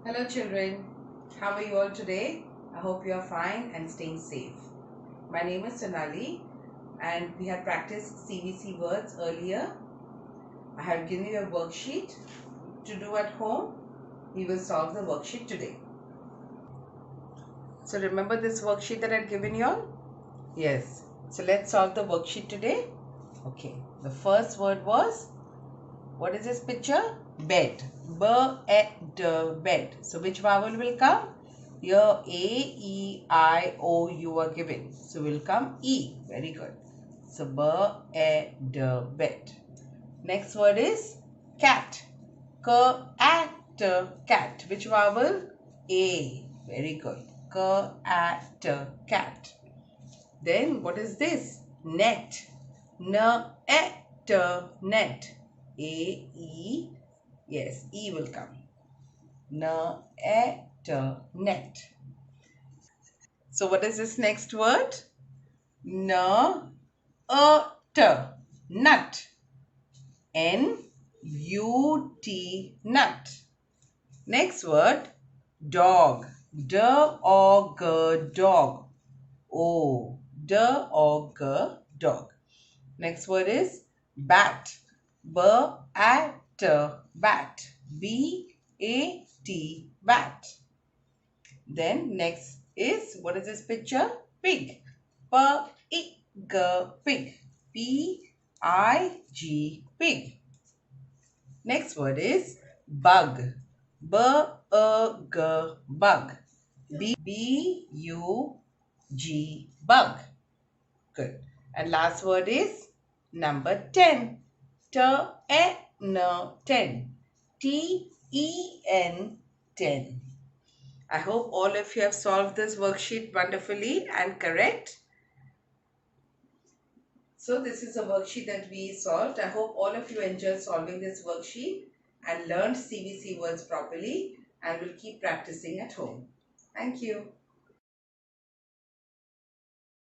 Hello children, how are you all today? I hope you are fine and staying safe. My name is Sonali and we have practiced CVC words earlier. I have given you a worksheet to do at home. We will solve the worksheet today. So remember this worksheet that I had given you all? Yes. So let's solve the worksheet today. Okay. The first word was, what is this picture? Bed. Bed. So which vowel will come? Here A, E, I, O you are given. So will come E. Very good. So bed. Next word is cat. Cat. Which vowel? A. Very good. Cat. Then what is this? Net. Net. A-E. Yes, E will come. Net. So what is this next word? Nut. Nut. N-U-T. Nut. Next word, dog. Dog. Dog. O. Dog. Dog. Next word is bat. Bat. Bat. B-A-T. Bat. Then next is, what is this picture? Pig. Pig. Pig. P-I-G. Pig. Next word is bug. B-U-G. Bug. B-U-G. Bug. Good. And last word is number 10. Ten. T-E-N. 10. I hope all of you have solved this worksheet wonderfully and correct. So this is a worksheet that we solved. I hope all of you enjoyed solving this worksheet and learned CVC words properly and will keep practicing at home. Thank you.